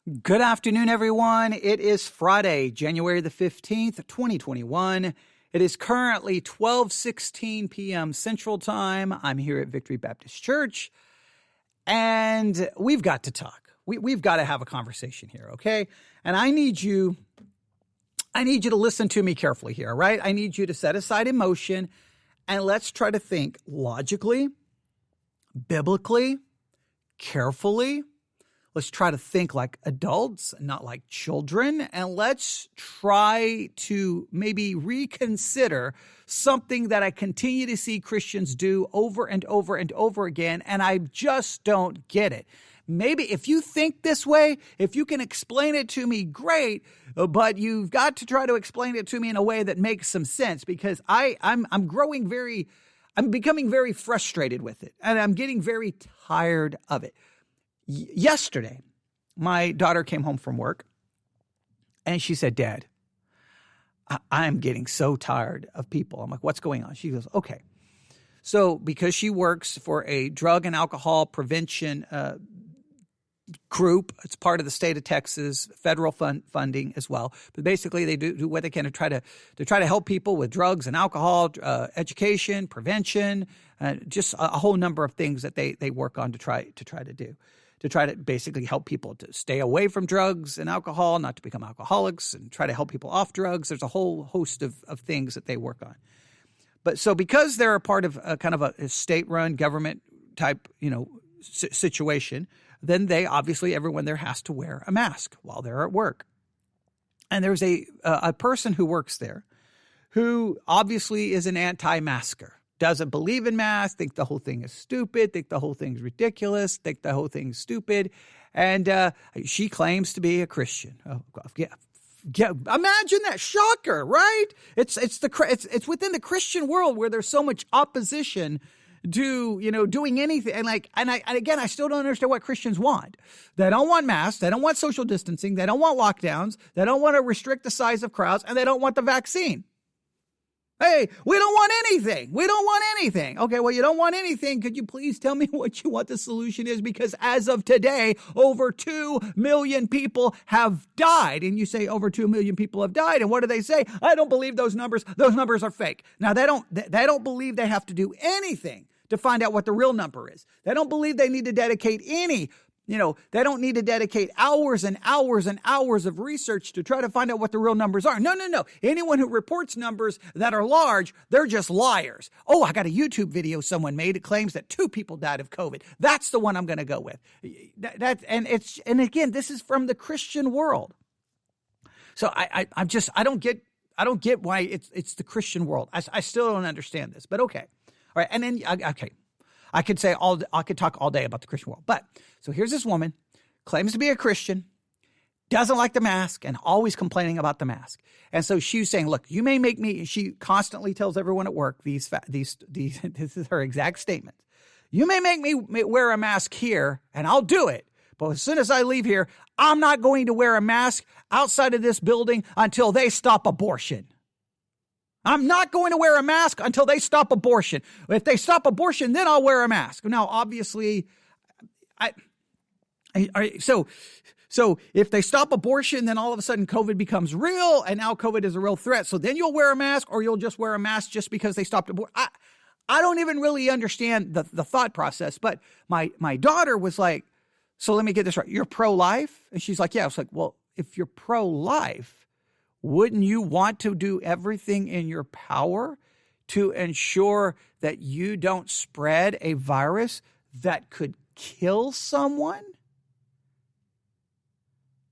Good afternoon, everyone. It is Friday, January the 15th, 2021. It is currently 12:16 p.m. Central Time. I'm here at Victory Baptist Church, and we've got to talk. We've got to have a conversation here, okay? And I need you to listen to me carefully here, all right? I need you to set aside emotion, and let's try to think logically, biblically, carefully. Let's try to think like adults, not like children, and let's try to maybe reconsider something that I continue to see Christians do over and over and over again, and I just don't get it. Maybe if you think this way, if you can explain it to me, great, but you've got to try to explain it to me in a way that makes some sense, because I'm becoming very frustrated with it, and I'm getting very tired of it. Yesterday, my daughter came home from work, and she said, "Dad, I'm getting so tired of people." I'm like, "What's going on?" She goes, "Okay." So because she works for a drug and alcohol prevention group, it's part of the state of Texas, federal funding as well. But basically, they do what they can to try to help people with drugs and alcohol, education, prevention, just a whole number of things that they work on to try to do. To try to basically help people to stay away from drugs and alcohol, not to become alcoholics, and try to help people off drugs. There's a whole host of things that they work on. But so because they're a part of a kind of a state-run government type, situation, then they obviously, everyone there has to wear a mask while they're at work. And there's a person who works there who obviously is an anti-masker. Doesn't believe in masks, think the whole thing is stupid, think the whole thing's ridiculous, think the whole thing's stupid. And she claims to be a Christian. Oh, God, yeah. Imagine that. Shocker, right? It's within the Christian world where there's so much opposition to, doing anything. And again, I still don't understand what Christians want. They don't want masks. They don't want social distancing. They don't want lockdowns. They don't want to restrict the size of crowds, and they don't want the vaccine. Hey, we don't want anything. We don't want anything. Okay, well, you don't want anything. Could you please tell me what you want the solution is? Because as of today, over 2 million people have died. And you say over 2 million people have died. And what do they say? I don't believe those numbers. Those numbers are fake. Now, they don't believe they have to do anything to find out what the real number is. They don't believe they need to dedicate they don't need to dedicate hours and hours and hours of research to try to find out what the real numbers are. No. Anyone who reports numbers that are large, they're just liars. Oh, I got a YouTube video someone made. It claims that 2 people died of COVID. That's the one I'm going to go with. And again, this is from the Christian world. So I don't get why it's the Christian world. I still don't understand this, but okay. All right. And then, okay. I could talk all day about the Christian world. But so here's this woman, claims to be a Christian, doesn't like the mask, and always complaining about the mask. And so she's saying, look, you may make me, she constantly tells everyone at work this is her exact statement. You may make me wear a mask here, and I'll do it. But as soon as I leave here, I'm not going to wear a mask outside of this building until they stop abortion. I'm not going to wear a mask until they stop abortion. If they stop abortion, then I'll wear a mask. Now, obviously, so if they stop abortion, then all of a sudden COVID becomes real, and now COVID is a real threat. So then you'll wear a mask, or you'll just wear a mask just because they stopped abortion. I don't even really understand the thought process. But my daughter was like, so let me get this right. You're pro-life? And she's like, yeah. I was like, well, if you're pro-life, wouldn't you want to do everything in your power to ensure that you don't spread a virus that could kill someone?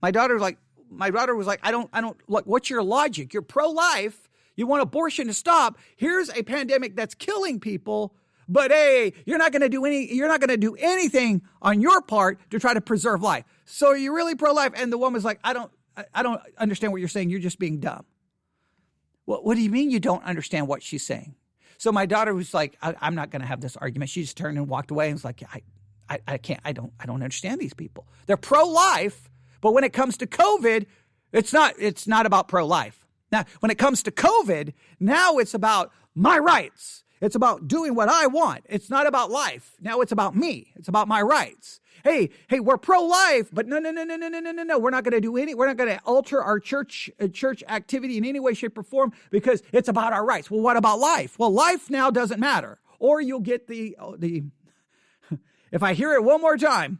My daughter was like, I don't, like, what's your logic? You're pro-life. You want abortion to stop. Here's a pandemic that's killing people. But hey, you're not going to do anything on your part to try to preserve life. So are you really pro-life? And the woman's like, I don't understand what you're saying. You're just being dumb. Well, what do you mean you don't understand what she's saying? So my daughter was like, I'm not going to have this argument. She just turned and walked away and was like, I can't, I don't understand these people. They're pro-life, but when it comes to COVID, it's not about pro-life. Now, when it comes to COVID, now it's about my rights. It's about doing what I want. It's not about life. Now it's about me. It's about my rights. Hey, we're pro-life, but no. We're not going to alter our church activity in any way, shape, or form because it's about our rights. Well, what about life? Well, life now doesn't matter. Or you'll get the if I hear it one more time,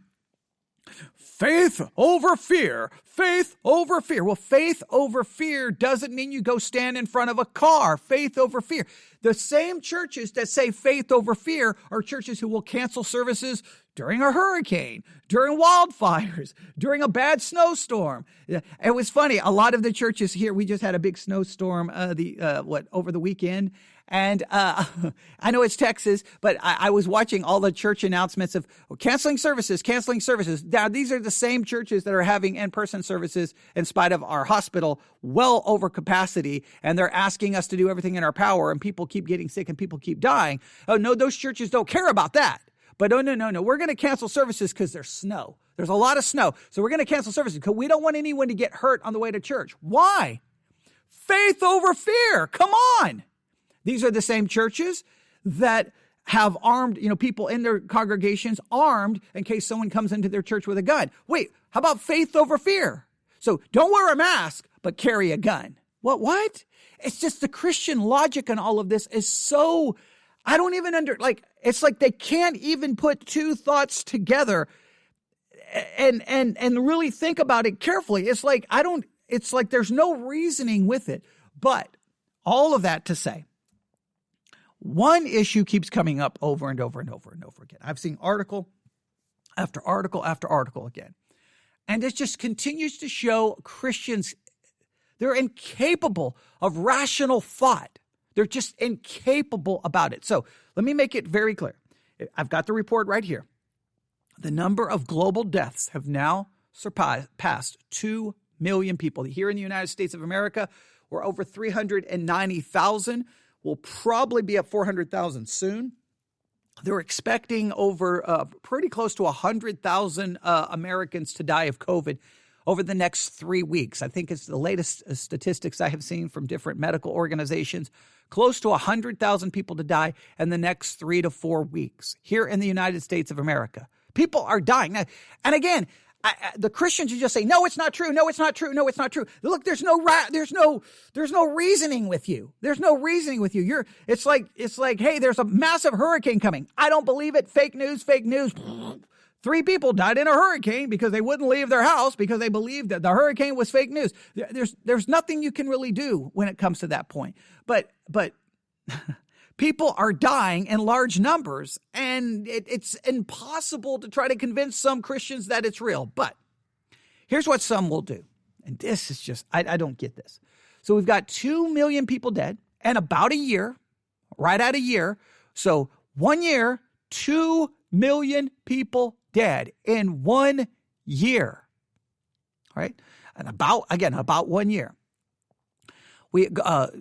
faith over fear. Faith over fear. Well, faith over fear doesn't mean you go stand in front of a car. Faith over fear. The same churches that say faith over fear are churches who will cancel services during a hurricane, during wildfires, during a bad snowstorm. It was funny. A lot of the churches here, we just had a big snowstorm over the weekend. And I know it's Texas, but I was watching all the church announcements of canceling services. Now, these are the same churches that are having in-person services in spite of our hospital well over capacity, and they're asking us to do everything in our power, and people keep getting sick and people keep dying. Oh, no, those churches don't care about that. But no, we're going to cancel services because there's snow. There's a lot of snow. So we're going to cancel services because we don't want anyone to get hurt on the way to church. Why? Faith over fear. Come on. These are the same churches that have armed, people in their congregations armed in case someone comes into their church with a gun. Wait, how about faith over fear? So don't wear a mask, but carry a gun. What? It's just the Christian logic in all of this is so, I don't even it's like they can't even put two thoughts together and really think about it carefully. It's like there's no reasoning with it. But all of that to say, one issue keeps coming up over and over and over and over again. I've seen article after article after article again. And it just continues to show Christians, they're incapable of rational thought. They're just incapable about it. So let me make it very clear. I've got the report right here. The number of global deaths have now surpassed 2 million people. Here in the United States of America, we're over 390,000. We'll probably be at 400,000 soon. They're expecting over pretty close to 100,000 Americans to die of COVID over the next 3 weeks. I think it's the latest statistics I have seen from different medical organizations. Close to 100,000 people to die in the next 3 to 4 weeks here in the United States of America. People are dying. Now, and again, the Christians who just say, no, it's not true. No, it's not true. No, it's not true. Look, there's no reasoning with you. There's no reasoning with you. It's like, hey, there's a massive hurricane coming. I don't believe it. Fake news. 3 people died in a hurricane because they wouldn't leave their house because they believed that the hurricane was fake news. There's nothing you can really do when it comes to that point. But people are dying in large numbers, and it's impossible to try to convince some Christians that it's real. But here's what some will do. And this is just, I don't get this. So we've got 2 million people dead and about a year, right at a year. So 1 year, 2 million people dead in 1 year. All right. And about 1 year. We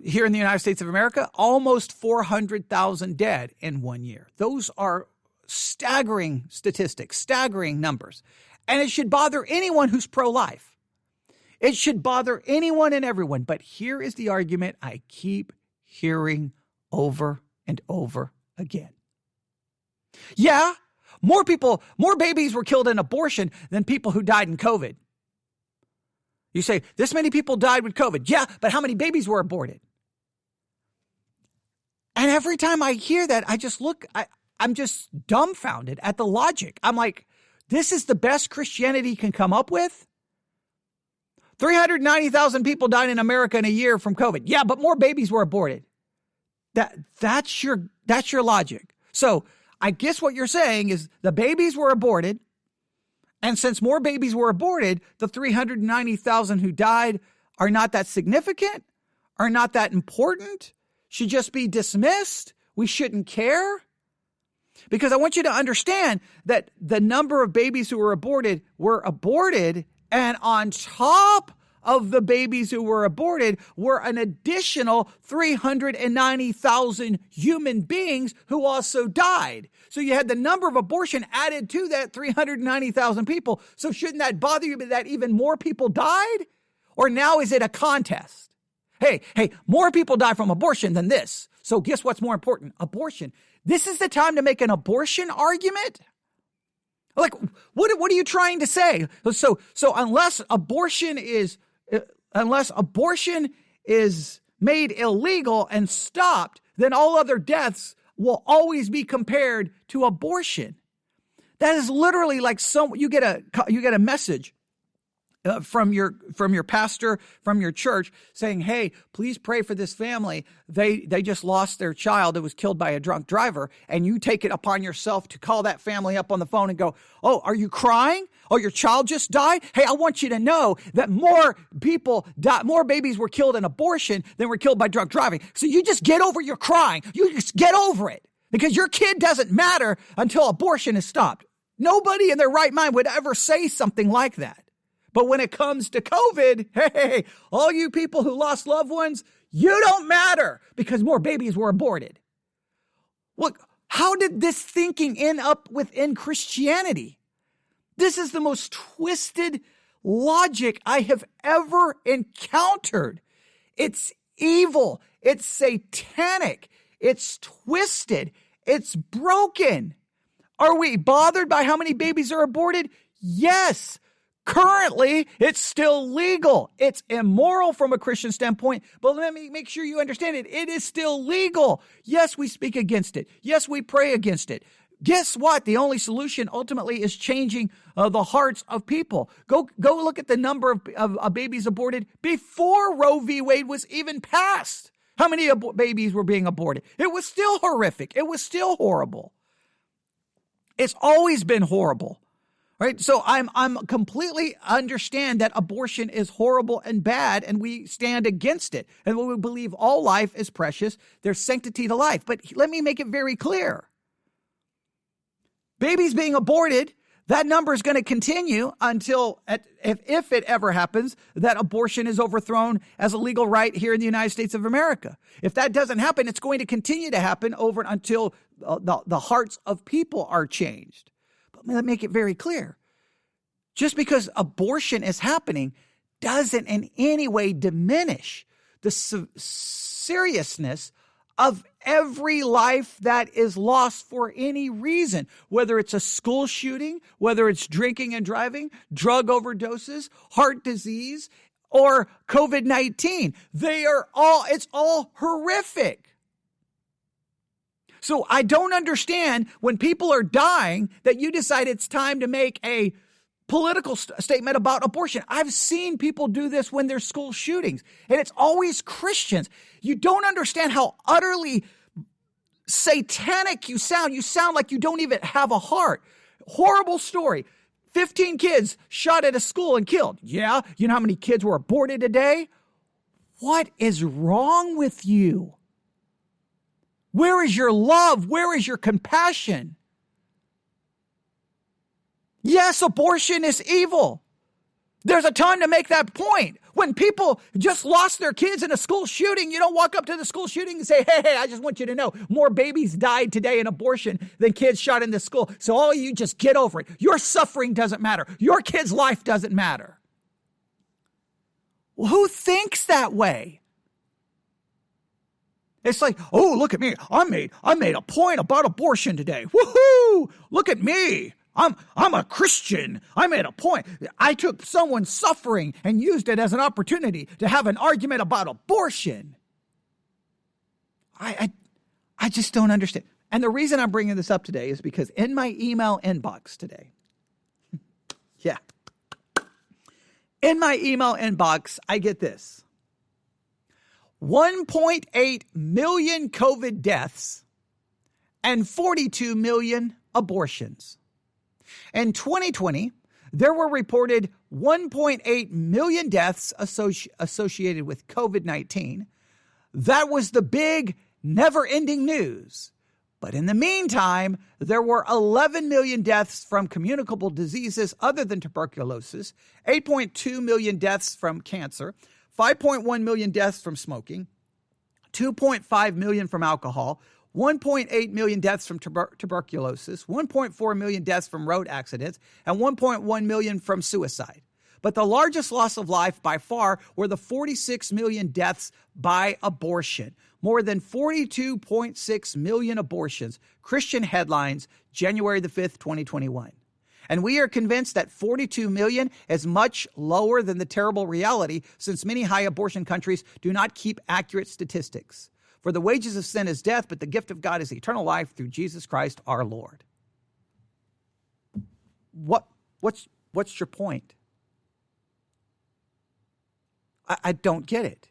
here in the United States of America, almost 400,000 dead in 1 year. Those are staggering statistics, staggering numbers. And it should bother anyone who's pro-life. It should bother anyone and everyone. But here is the argument I keep hearing over and over again. Yeah, more babies were killed in abortion than people who died in COVID. You say, this many people died with COVID. Yeah, but how many babies were aborted? And every time I hear that, I just I'm just dumbfounded at the logic. I'm like, this is the best Christianity can come up with? 390,000 people died in America in a year from COVID. Yeah, but more babies were aborted. That's your logic. So I guess what you're saying is the babies were aborted. And since more babies were aborted, the 390,000 who died are not that significant, are not that important, should just be dismissed. We shouldn't care. Because I want you to understand that the number of babies who were aborted, and on top of the babies who were aborted were an additional 390,000 human beings who also died. So you had the number of abortion added to that 390,000 people. So shouldn't that bother you that even more people died? Or now is it a contest? Hey, more people die from abortion than this. So guess what's more important? Abortion. This is the time to make an abortion argument? Like, what are you trying to say? So unless abortion is made illegal and stopped, then all other deaths will always be compared to abortion. That is literally like you get a message from your pastor, from your church, saying, "Hey, please pray for this family. They just lost their child that was killed by a drunk driver," and you take it upon yourself to call that family up on the phone and go, "Oh, are you crying? Oh, your child just died? Hey, I want you to know that more babies were killed in abortion than were killed by drunk driving. So you just get over your crying. You just get over it, because your kid doesn't matter until abortion is stopped." Nobody in their right mind would ever say something like that. But when it comes to COVID, hey, all you people who lost loved ones, you don't matter because more babies were aborted. Look, how did this thinking end up within Christianity? This is the most twisted logic I have ever encountered. It's evil. It's satanic. It's twisted. It's broken. Are we bothered by how many babies are aborted? Yes. Currently, it's still legal. It's immoral from a Christian standpoint, but let me make sure you understand it. It is still legal. Yes, we speak against it. Yes, we pray against it. Guess what? The only solution ultimately is changing the hearts of people. Go look at the number of babies aborted before Roe v. Wade was even passed. How many babies were being aborted? It was still horrific. It was still horrible. It's always been horrible. Right. So I'm completely understand that abortion is horrible and bad, and we stand against it. And we believe all life is precious. There's sanctity to life. But let me make it very clear. Babies being aborted, that number is going to continue until, if it ever happens, that abortion is overthrown as a legal right here in the United States of America. If that doesn't happen, it's going to continue to happen over until the hearts of people are changed. But let me make it very clear. Just because abortion is happening doesn't in any way diminish the seriousness of every life that is lost for any reason, whether it's a school shooting, whether it's drinking and driving, drug overdoses, heart disease, or COVID-19. It's all horrific. So I don't understand when people are dying that you decide it's time to make a political statement about abortion. I've seen people do this when there's school shootings, and it's always Christians. You don't understand how utterly satanic you sound. You sound like you don't even have a heart. Horrible story. 15 kids shot at a school and killed. Yeah, you know how many kids were aborted today? What is wrong with you? Where is your love? Where is your compassion? Yes, abortion is evil. There's a time to make that point. When people just lost their kids in a school shooting, you don't walk up to the school shooting and say, hey, I just want you to know more babies died today in abortion than kids shot in the school. So all of you just get over it. Your suffering doesn't matter. Your kid's life doesn't matter. Well, who thinks that way? It's like, oh, look at me. I made a point about abortion today. Woohoo! Look at me. I'm a Christian. I made a point. I took someone's suffering and used it as an opportunity to have an argument about abortion. I just don't understand. And the reason I'm bringing this up today is because in my email inbox today, in my email inbox, I get this. 1.8 million COVID deaths and 42 million abortions. In 2020, there were reported 1.8 million deaths associated with COVID-19. That was the big, never-ending news. But in the meantime, there were 11 million deaths from communicable diseases other than tuberculosis, 8.2 million deaths from cancer, 5.1 million deaths from smoking, 2.5 million from alcohol, 1.8 million deaths from tuberculosis, 1.4 million deaths from road accidents, and 1.1 million from suicide. But the largest loss of life by far were the 46 million deaths by abortion. more than 42.6 million abortions. Christian Headlines, January the 5th, 2021. And we are convinced that 42 million is much lower than the terrible reality, since many high abortion countries do not keep accurate statistics. For the wages of sin is death, but the gift of God is eternal life through Jesus Christ our Lord. What's your point? I don't get it.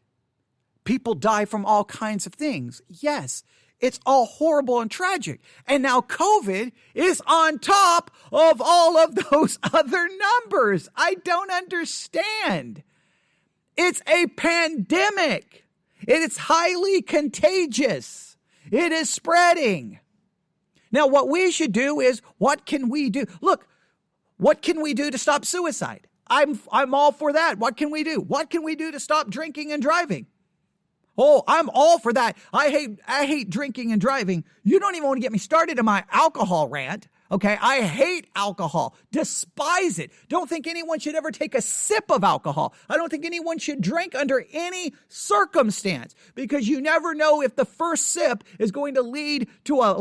People die from all kinds of things. Yes, it's all horrible and tragic. And now COVID is on top of all of those other numbers. I don't understand. It's a pandemic. It is highly contagious. It is spreading. Now, what we should do is, what can we do? Look, what can we do to stop suicide? I'm all for that. What can we do? What can we do to stop drinking and driving? Oh, I'm all for that. I hate drinking and driving. You don't even want to get me started in my alcohol rant. Okay, I hate alcohol, despise it. Don't think anyone should ever take a sip of alcohol. I don't think anyone should drink under any circumstance, because you never know if the first sip is going to lead to a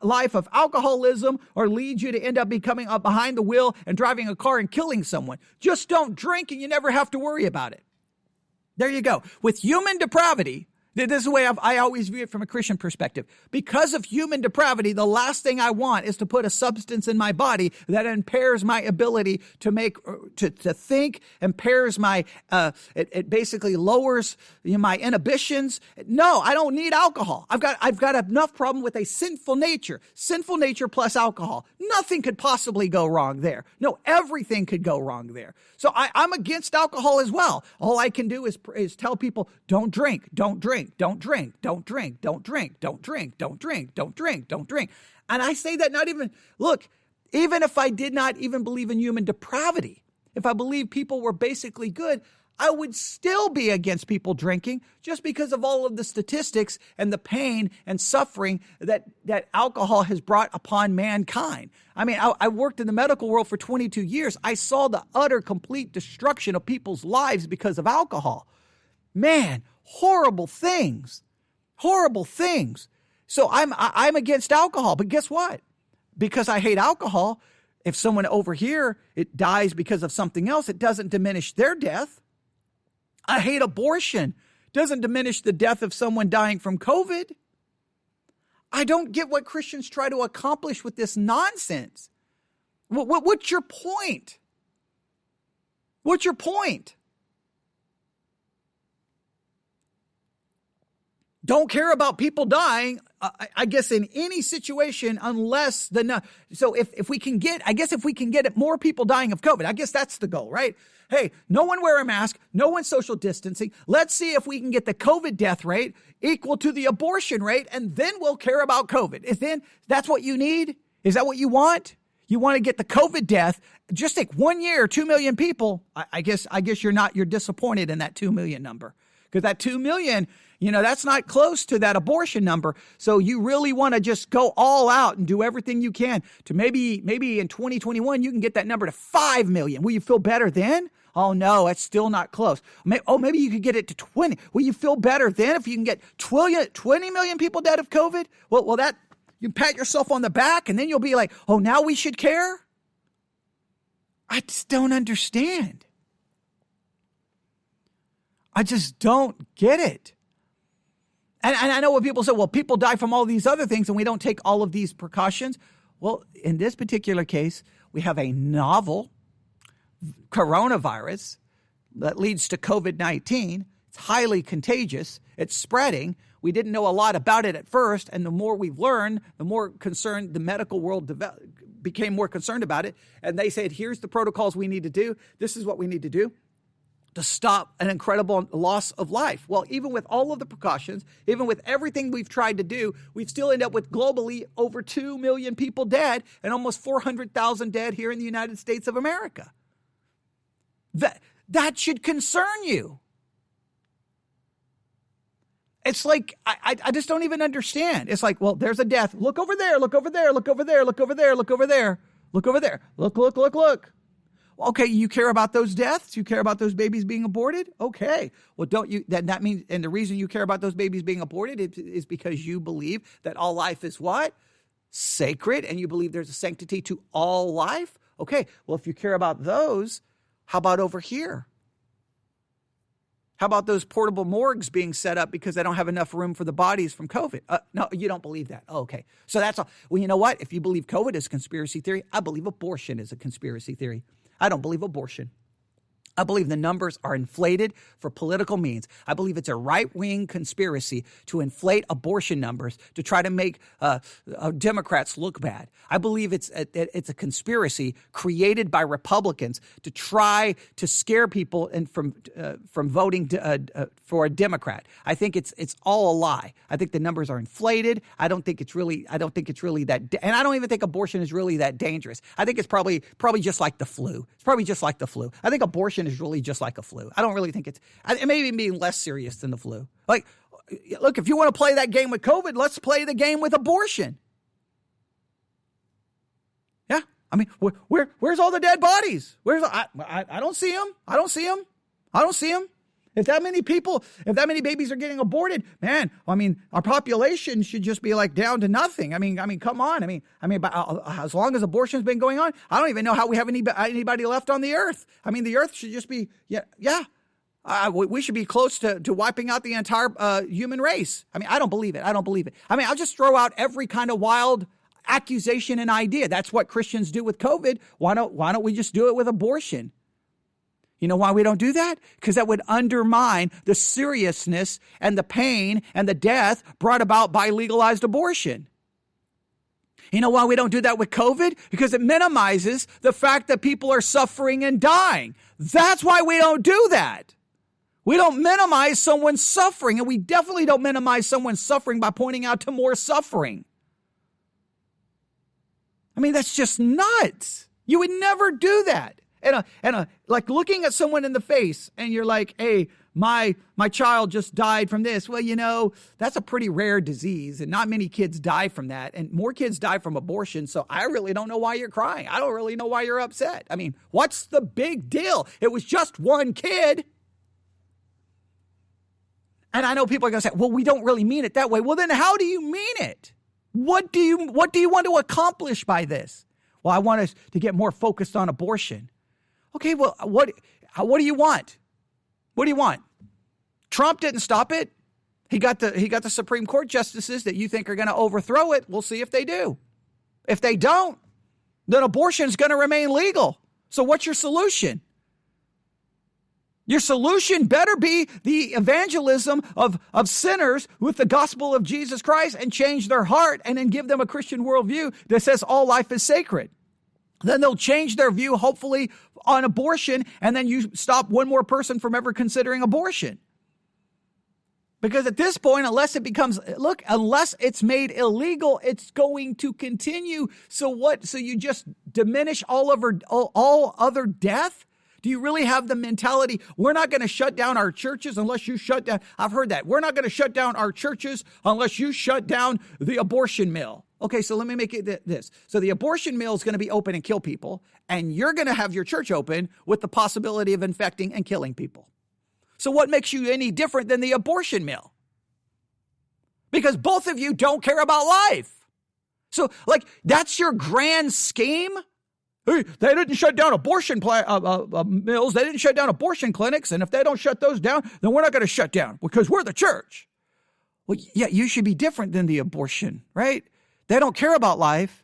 life of alcoholism or lead you to end up becoming behind the wheel and driving a car and killing someone. Just don't drink and you never have to worry about it. There you go. With human depravity, this is the way I always view it from a Christian perspective. Because of human depravity, the last thing I want is to put a substance in my body that impairs my ability to think, impairs my, it basically lowers my inhibitions. No, I don't need alcohol. I've got enough problem with a sinful nature plus alcohol. Nothing could possibly go wrong there. No, everything could go wrong there. So I'm against alcohol as well. All I can do is tell people, don't drink, don't drink, don't drink, don't drink, don't drink, don't drink, don't drink, don't drink, don't drink. And I say that even if I did not even believe in human depravity, if I believed people were basically good, I would still be against people drinking, just because of all of the statistics and the pain and suffering that alcohol has brought upon mankind. I mean, I worked in the medical world for 22 years. I saw the utter, complete destruction of people's lives because of alcohol. Man, horrible things. So I'm against alcohol, but guess what? Because I hate alcohol, if someone over here, it dies because of something else, it doesn't diminish their death. I hate abortion. Doesn't diminish the death of someone dying from COVID. I don't get what Christians try to accomplish with this nonsense. What's your point? What's your point? Don't care about people dying, I guess, in any situation, unless so if we can get more people dying of COVID, I guess that's the goal, right? Hey, no one wear a mask, no one social distancing. Let's see if we can get the COVID death rate equal to the abortion rate, and then we'll care about COVID. That's what you need? Is that what you want? You want to get the COVID death? Just take 1 year, 2 million people. I guess you're disappointed in that 2 million number, because that 2 million, that's not close to that abortion number. So you really want to just go all out and do everything you can to maybe in 2021, you can get that number to 5 million. Will you feel better then? Oh, no, it's still not close. Maybe you could get it to 20. Will you feel better then if you can get 20 million people dead of COVID? Well, that you pat yourself on the back and then you'll be like, oh, now we should care? I just don't understand. I just don't get it. And I know what people say, well, people die from all these other things and we don't take all of these precautions. Well, in this particular case, we have a novel coronavirus that leads to COVID-19. It's highly contagious. It's spreading. We didn't know a lot about it at first. And the more we've learned, the more concerned the medical world became more concerned about it. And they said, here's the protocols we need to do. This is what we need to do to stop an incredible loss of life. Well, even with all of the precautions, even with everything we've tried to do, we've still end up with globally over 2 million people dead and almost 400,000 dead here in the United States of America. That should concern you. It's like, I just don't even understand. It's like, well, there's a death. Look over there, look over there, look over there, look over there, look over there, look over there. Look. Okay, you care about those deaths? You care about those babies being aborted? Okay. Well, don't you, that means, and the reason you care about those babies being aborted is because you believe that all life is what? Sacred, and you believe there's a sanctity to all life? Okay, well, if you care about those, how about over here? How about those portable morgues being set up because they don't have enough room for the bodies from COVID? No, you don't believe that. Oh, okay. So that's all. Well, you know what? If you believe COVID is a conspiracy theory, I believe abortion is a conspiracy theory. I don't believe abortion. I believe the numbers are inflated for political means. I believe it's a right-wing conspiracy to inflate abortion numbers to try to make Democrats look bad. I believe it's a conspiracy created by Republicans to try to scare people from voting for a Democrat. I think it's all a lie. I think the numbers are inflated. I don't think it's really that, and I don't even think abortion is really that dangerous. I think it's probably just like the flu. It's probably just like the flu. I think abortion is really just like a flu. I don't really think it may even be less serious than the flu. Like, look, if you want to play that game with COVID, let's play the game with abortion. Yeah. I mean, where's all the dead bodies? I don't see them. I don't see them. If that many babies are getting aborted, man, I mean, our population should just be like down to nothing. I mean, come on. I mean, as long as abortion's been going on, I don't even know how we have anybody left on the earth. I mean, the earth should just be, we should be close to wiping out the entire human race. I mean, I don't believe it. I mean, I'll just throw out every kind of wild accusation and idea. That's what Christians do with COVID. Why don't we just do it with abortion? You know why we don't do that? Because that would undermine the seriousness and the pain and the death brought about by legalized abortion. You know why we don't do that with COVID? Because it minimizes the fact that people are suffering and dying. That's why we don't do that. We don't minimize someone's suffering, and we definitely don't minimize someone's suffering by pointing out to more suffering. I mean, that's just nuts. You would never do that. And like looking at someone in the face and you're like, hey, my child just died from this. Well, you know, that's a pretty rare disease and not many kids die from that. And more kids die from abortion. So I really don't know why you're crying. I don't really know why you're upset. I mean, what's the big deal? It was just one kid. And I know people are going to say, well, we don't really mean it that way. Well, then how do you mean it? What do you want to accomplish by this? Well, I want us to get more focused on abortion. Okay, well, what do you want? What do you want? Trump didn't stop it. He got the Supreme Court justices that you think are going to overthrow it. We'll see if they do. If they don't, then abortion is going to remain legal. So what's your solution? Your solution better be the evangelism of sinners with the gospel of Jesus Christ and change their heart and then give them a Christian worldview that says all life is sacred. Then they'll change their view, hopefully, on abortion, and then you stop one more person from ever considering abortion. Because at this point, unless it's made illegal, it's going to continue. So what? So you just diminish all other death? Do you really have the mentality, we're not going to shut down our churches unless you shut down? I've heard that. We're not going to shut down our churches unless you shut down the abortion mill. Okay, so let me make it this. So the abortion mill is going to be open and kill people, and you're going to have your church open with the possibility of infecting and killing people. So what makes you any different than the abortion mill? Because both of you don't care about life. So, like, that's your grand scheme? Hey, they didn't shut down abortion mills. They didn't shut down abortion clinics. And if they don't shut those down, then we're not going to shut down because we're the church. Well, yeah, you should be different than the abortion, right? They don't care about life,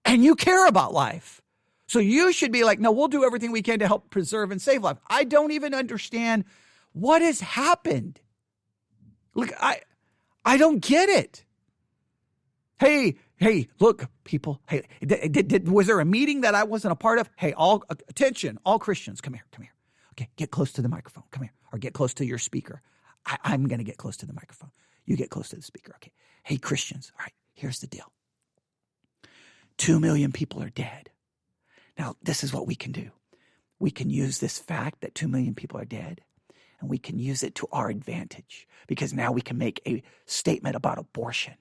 and you care about life. So you should be like, no, we'll do everything we can to help preserve and save life. I don't even understand what has happened. Look, I don't get it. Hey, look, people. Hey, was there a meeting that I wasn't a part of? Hey, attention, all Christians, come here. Okay, get close to the microphone. Come here, or get close to your speaker. I'm going to get close to the microphone. You get close to the speaker. Okay. Hey, Christians. All right, here's the deal. 2 million people are dead. Now, this is what we can do. We can use this fact that 2 million people are dead, and we can use it to our advantage because now we can make a statement about abortion.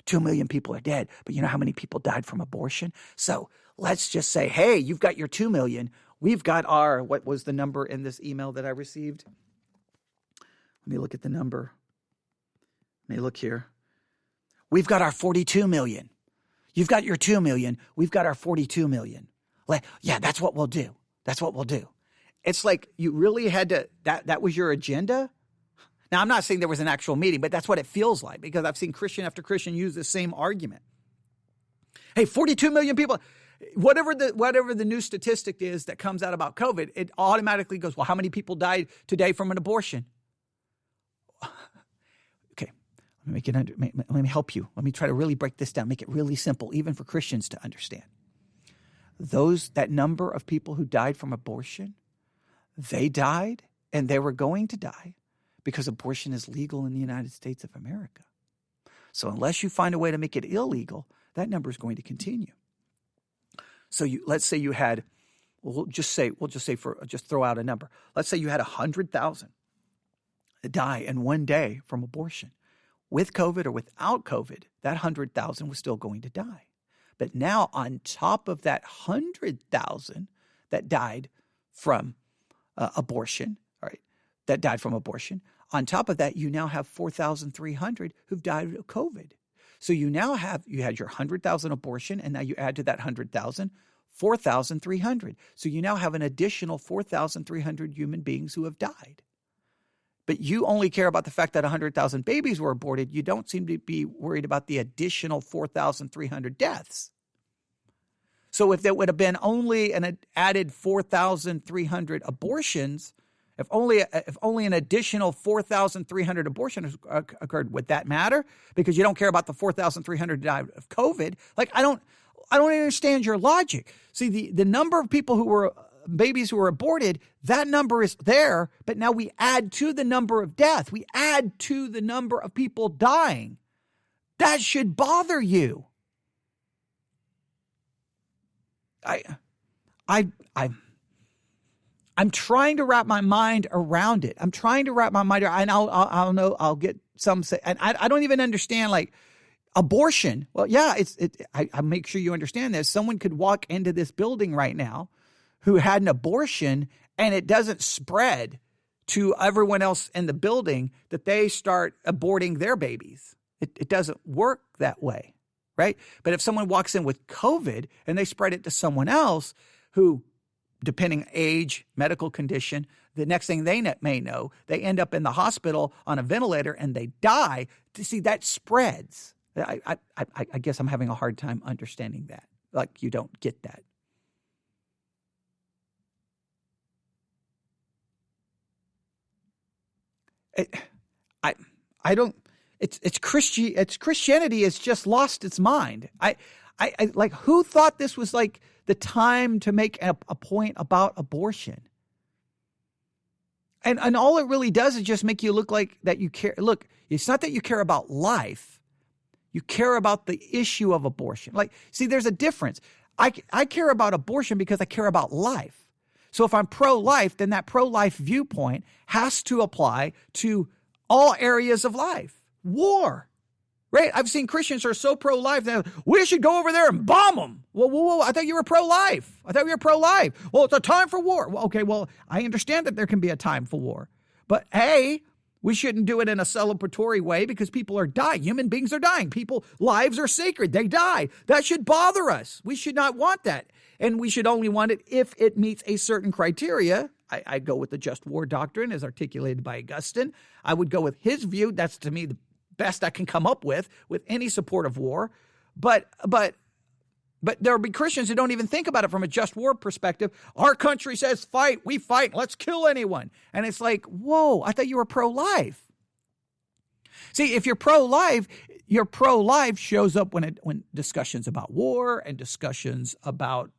2 million people are dead, but you know how many people died from abortion? So let's just say, hey, you've got your 2 million. We've got our, what was the number in this email that I received? Let me look at the number. Let me look here. We've got our 42 million. You've got your 2 million. We've got our 42 million. Yeah, that's what we'll do. That's what we'll do. It's like you really had to, that was your agenda? Now, I'm not saying there was an actual meeting, but that's what it feels like, because I've seen Christian after Christian use the same argument. Hey, 42 million people, whatever the new statistic is that comes out about COVID, it automatically goes, well, how many people died today from an abortion? Okay, let me help you. Let me try to really break this down, make it really simple, even for Christians to understand. That number of people who died from abortion, they died and they were going to die because abortion is legal in the United States of America. So unless you find a way to make it illegal, that number is going to continue. So let's say you had, we'll just throw out a number. Let's say you had 100,000 die in one day from abortion. With COVID or without COVID, that 100,000 was still going to die. But now on top of that 100,000 that died from abortion, right? That died from abortion. On top of that, you now have 4,300 who've died of COVID. So you had your 100,000 abortion, and now you add to that 100,000, 4,300. So you now have an additional 4,300 human beings who have died. But you only care about the fact that 100,000 babies were aborted. You don't seem to be worried about the additional 4,300 deaths. So if there would have been only an added 4,300 abortions, if only an additional 4,300 abortions occurred, would that matter? Because you don't care about the 4,300 died of COVID. Like, I don't understand your logic. See, the number of people babies who were aborted, that number is there, but now we add to the number of death. We add to the number of people dying. That should bother you. I'm trying to wrap my mind around it. And I'll get some say, and I don't even understand, like, abortion. Well, yeah, I make sure you understand this. Someone could walk into this building right now who had an abortion, and it doesn't spread to everyone else in the building that they start aborting their babies. It doesn't work that way, right? But if someone walks in with COVID and they spread it to someone else who, depending age, medical condition, the next thing they may know, they end up in the hospital on a ventilator and they die. See, that spreads. I guess I'm having a hard time understanding that. Like, you don't get that. I don't. It's Christianity has just lost its mind. I like, who thought this was like the time to make a point about abortion? And all it really does is just make you look like that you care. Look, it's not that you care about life. You care about the issue of abortion. Like, see, there's a difference. I care about abortion because I care about life. So if I'm pro-life, then that pro-life viewpoint has to apply to all areas of life. War, right? I've seen Christians who are so pro-life that we should go over there and bomb them. Whoa, I thought you were pro-life. Well, it's a time for war. Well, okay, well, I understand that there can be a time for war. But hey, we shouldn't do it in a celebratory way because people are dying. Human beings are dying. Lives are sacred. They die. That should bother us. We should not want that. And we should only want it if it meets a certain criteria. I go with the just war doctrine as articulated by Augustine. I would go with his view. That's, to me, the best I can come up with any support of war. But there will be Christians who don't even think about it from a just war perspective. Our country says fight, we fight, let's kill anyone. And it's like, whoa, I thought you were pro-life. See, if you're pro-life, your pro-life shows up when discussions about war and discussions about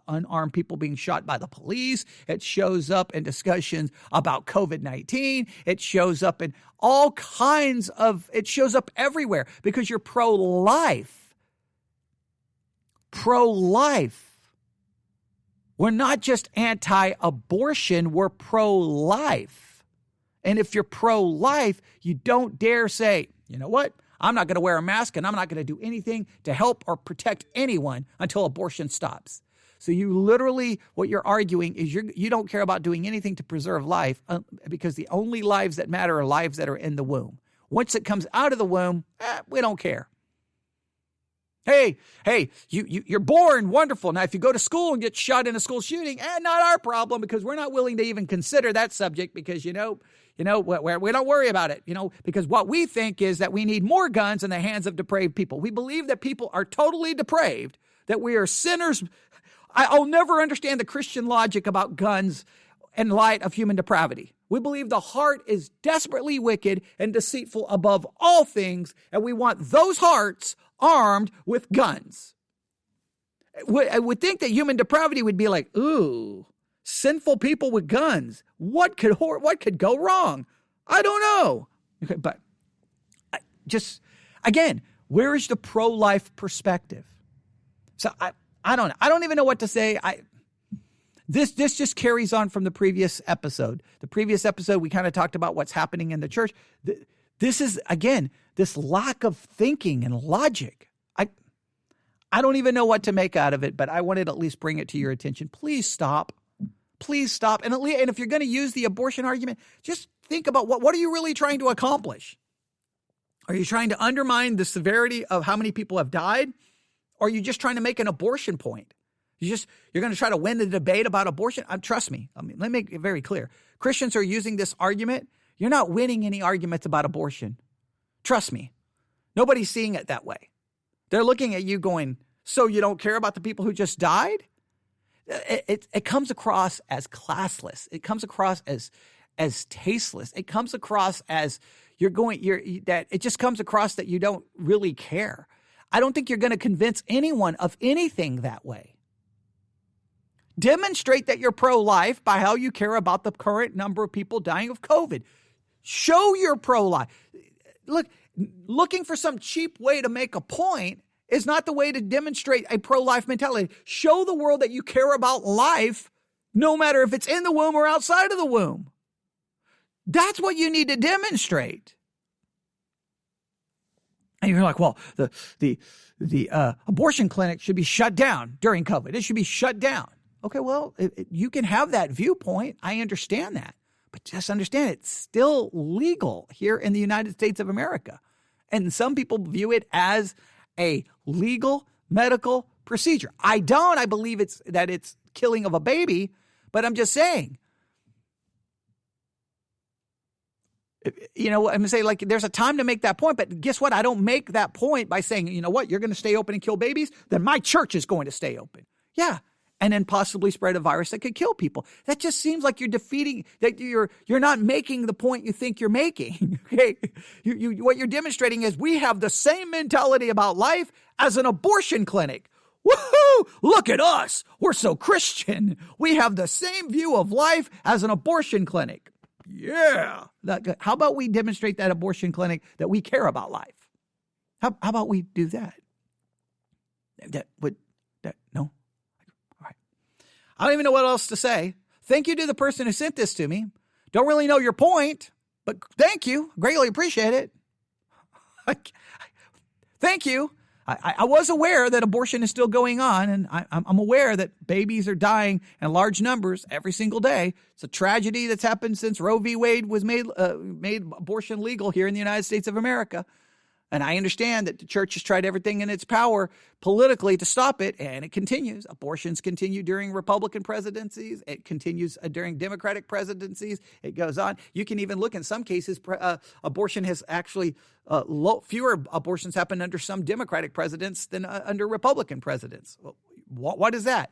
unarmed people being shot by the police. It shows up in discussions about COVID-19. It shows up in all kinds of, it shows up everywhere because you're pro-life. Pro-life. We're not just anti-abortion, we're pro-life. And if you're pro-life, you don't dare say, you know what? I'm not going to wear a mask and I'm not going to do anything to help or protect anyone until abortion stops. So you literally, what you're arguing is you don't care about doing anything to preserve life because the only lives that matter are lives that are in the womb. Once it comes out of the womb, we don't care. Hey, you're born, wonderful. Now, if you go to school and get shot in a school shooting, not our problem because we're not willing to even consider that subject because, we don't worry about it, because what we think is that we need more guns in the hands of depraved people. We believe that people are totally depraved, that we are sinners. I'll never understand the Christian logic about guns in light of human depravity. We believe the heart is desperately wicked and deceitful above all things, and we want those hearts armed with guns. I would think that human depravity would be like, ooh, sinful people with guns. What could go wrong? I don't know. Okay, but again, where is the pro-life perspective? So I don't know. I don't even know what to say. This just carries on from the previous episode. The previous episode, we kind of talked about what's happening in the church. This is, again, this lack of thinking and logic. I don't even know what to make out of it, but I wanted to at least bring it to your attention. Please stop. Please stop. And if you're going to use the abortion argument, just think about what are you really trying to accomplish? Are you trying to undermine the severity of how many people have died? Or are you just trying to make an abortion point? You're going to try to win the debate about abortion? Trust me. Let me make it very clear. Christians are using this argument. You're not winning any arguments about abortion. Trust me. Nobody's seeing it that way. They're looking at you going, so you don't care about the people who just died? It comes across as classless. It comes across as tasteless. It comes across as it just comes across that you don't really care. I don't think you're going to convince anyone of anything that way. Demonstrate that you're pro-life by how you care about the current number of people dying of COVID. Show you're pro-life. Look, looking for some cheap way to make a point is not the way to demonstrate a pro-life mentality. Show the world that you care about life, no matter if it's in the womb or outside of the womb. That's what you need to demonstrate. And you're like, well, the abortion clinic should be shut down during COVID. It should be shut down. Okay, well, you can have that viewpoint. I understand that. But just understand it's still legal here in the United States of America. And some people view it as a legal medical procedure. I don't. I believe it's killing of a baby, but I'm just saying. I'm going to say, like, there's a time to make that point, but guess what? I don't make that point by saying, you know what, you're going to stay open and kill babies? Then my church is going to stay open. Yeah. And then possibly spread a virus that could kill people. That just seems like you're defeating, that you're not making the point you think you're making. Okay, what you're demonstrating is we have the same mentality about life as an abortion clinic. Woohoo! Look at us. We're so Christian. We have the same view of life as an abortion clinic. Yeah. How about we demonstrate that abortion clinic that we care about life? How about we do that? No. I don't even know what else to say. Thank you to the person who sent this to me. Don't really know your point, but thank you. Greatly appreciate it. Thank you. I was aware that abortion is still going on, and I'm aware that babies are dying in large numbers every single day. It's a tragedy that's happened since Roe v. Wade was made abortion legal here in the United States of America. And I understand that the church has tried everything in its power politically to stop it, and it continues. Abortions continue during Republican presidencies. It continues during Democratic presidencies. It goes on. You can even look in some cases, abortion has actually, fewer abortions happen under some Democratic presidents than under Republican presidents. What is that?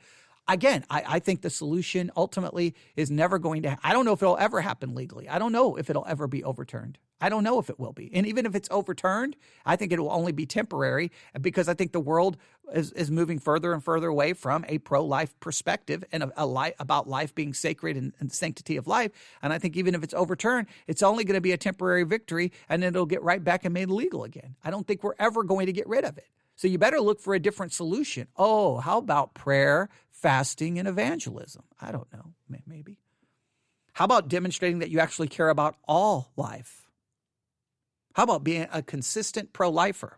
Again, I think the solution ultimately is never going to, I don't know if it'll ever happen legally. I don't know if it'll ever be overturned. I don't know if it will be. And even if it's overturned, I think it will only be temporary because I think the world is moving further and further away from a pro-life perspective and about life being sacred and the sanctity of life. And I think even if it's overturned, it's only going to be a temporary victory and then it'll get right back and made legal again. I don't think we're ever going to get rid of it. So you better look for a different solution. Oh, how about prayer, fasting, and evangelism? I don't know, maybe. How about demonstrating that you actually care about all life? How about being a consistent pro-lifer?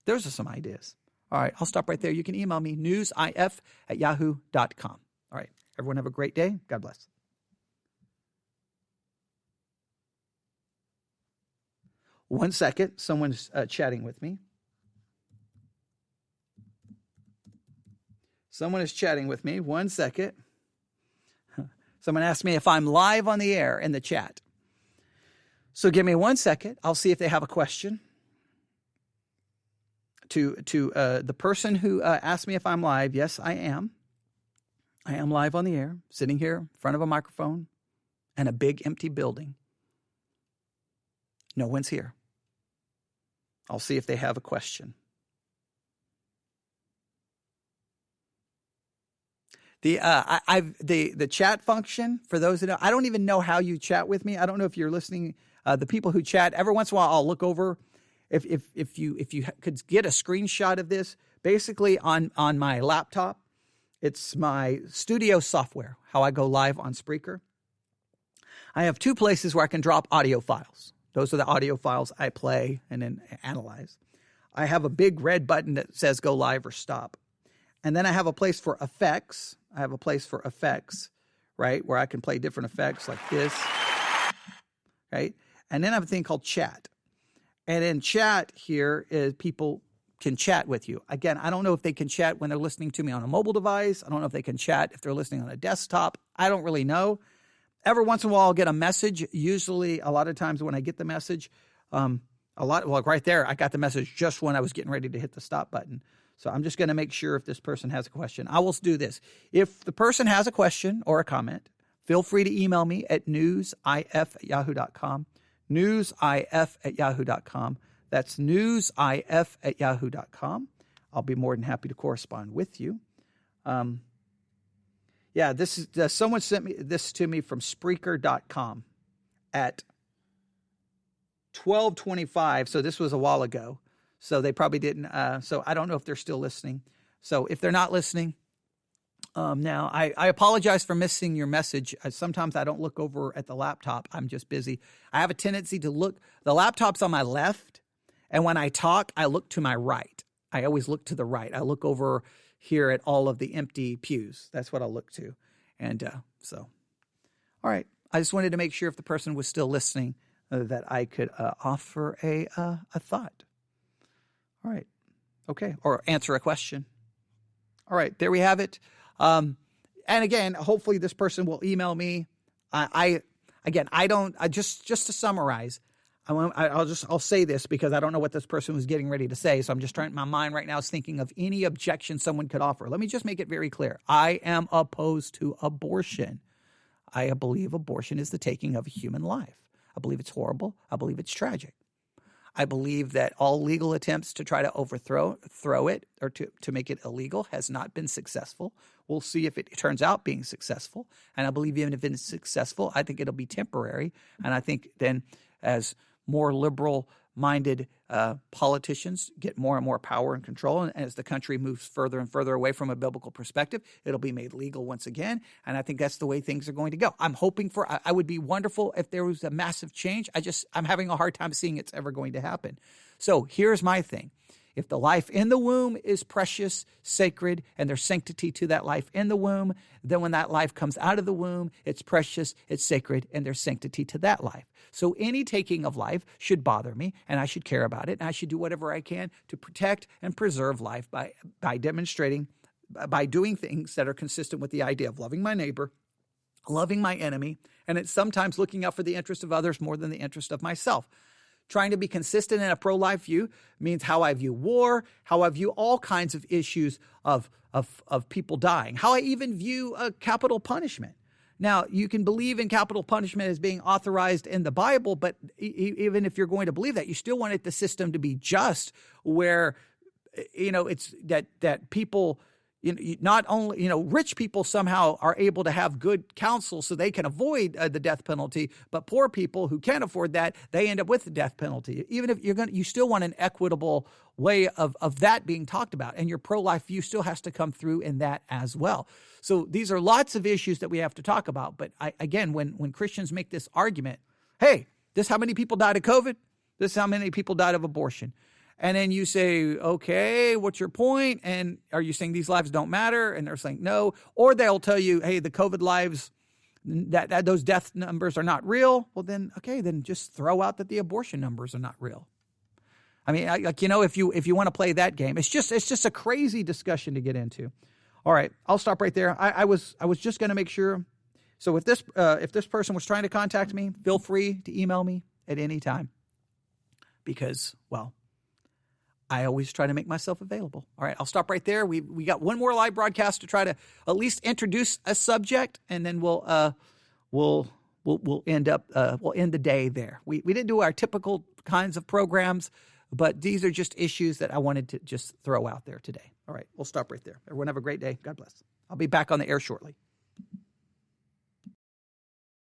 Those are some ideas. All right, I'll stop right there. You can email me, newsif@yahoo.com. All right, everyone have a great day. God bless. One second, someone's chatting with me. Someone is chatting with me. One second. Someone asked me if I'm live on the air in the chat. So give me 1 second. I'll see if they have a question. To the person who asked me if I'm live, yes, I am. I am live on the air, sitting here in front of a microphone and a big empty building. No one's here. I'll see if they have a question. The chat function, for those that know, I don't even know how you chat with me. I don't know if you're listening. The people who chat, every once in a while, I'll look over. If you could get a screenshot of this, basically on my laptop, it's my studio software, how I go live on Spreaker. I have two places where I can drop audio files. Those are the audio files I play and then analyze. I have a big red button that says go live or stop. And then I have a place for effects. Right, where I can play different effects like this, right? And then I have a thing called chat. And in chat here is people can chat with you. Again, I don't know if they can chat when they're listening to me on a mobile device. I don't know if they can chat if they're listening on a desktop. I don't really know. Every once in a while, I'll get a message. Usually, a lot of times when I get the message, right there, I got the message just when I was getting ready to hit the stop button. So I'm just going to make sure if this person has a question. I will do this. If the person has a question or a comment, feel free to email me at newsif@yahoo.com. newsif@yahoo.com. That's newsif@yahoo.com. I'll be more than happy to correspond with you. This is someone sent me this to me from Spreaker.com at 12:25. So this was a while ago. So they probably didn't. So I don't know if they're still listening. So if they're not listening, now I apologize for missing your message. Sometimes I don't look over at the laptop. I'm just busy. I have a tendency to look. The laptop's on my left, and when I talk, I look to my right. I always look to the right. I look over here at all of the empty pews. That's what I'll look to. And all right. I just wanted to make sure if the person was still listening that I could offer a thought. All right. Okay. Or answer a question. All right. There we have it. And again, hopefully this person will email me. Just to summarize, I'll say this because I don't know what this person was getting ready to say. So I'm just my mind right now is thinking of any objection someone could offer. Let me just make it very clear. I am opposed to abortion. I believe abortion is the taking of a human life. I believe it's horrible. I believe it's tragic. I believe that all legal attempts to try to overthrow it or to make it illegal has not been successful. We'll see if it turns out being successful. And I believe even if it's successful, I think it'll be temporary. And I think then as more liberal-minded politicians get more and more power and control, and as the country moves further and further away from a biblical perspective, it'll be made legal once again. And I think that's the way things are going to go. I'm hoping I would be wonderful if there was a massive change. I'm having a hard time seeing it's ever going to happen. So here's my thing. If the life in the womb is precious, sacred, and there's sanctity to that life in the womb, then when that life comes out of the womb, it's precious, it's sacred, and there's sanctity to that life. So any taking of life should bother me, and I should care about it, and I should do whatever I can to protect and preserve life by demonstrating, by doing things that are consistent with the idea of loving my neighbor, loving my enemy, and it's sometimes looking out for the interest of others more than the interest of myself. Trying to be consistent in a pro-life view means how I view war, how I view all kinds of issues of people dying, how I even view capital punishment. Now, you can believe in capital punishment as being authorized in the Bible, but even if you're going to believe that, you still want the system to be just, where it's that people. Not only, rich people somehow are able to have good counsel so they can avoid the death penalty, but poor people who can't afford that, they end up with the death penalty. Even if you still want an equitable way of that being talked about, and your pro-life view still has to come through in that as well. So these are lots of issues that we have to talk about. But again, when Christians make this argument, hey, this is how many people died of COVID, this is how many people died of abortion. And then you say, okay, what's your point? And are you saying these lives don't matter? And they're saying no. Or they'll tell you, hey, the COVID lives, that those death numbers are not real. Well, then, okay, then just throw out that the abortion numbers are not real. I mean, if you want to play that game, it's just a crazy discussion to get into. All right, I'll stop right there. I was just going to make sure. So if this person was trying to contact me, feel free to email me at any time, because, well, I always try to make myself available. All right, I'll stop right there. We got one more live broadcast to try to at least introduce a subject, and then we'll end the day there. We didn't do our typical kinds of programs, but these are just issues that I wanted to just throw out there today. All right, we'll stop right there. Everyone have a great day. God bless. I'll be back on the air shortly.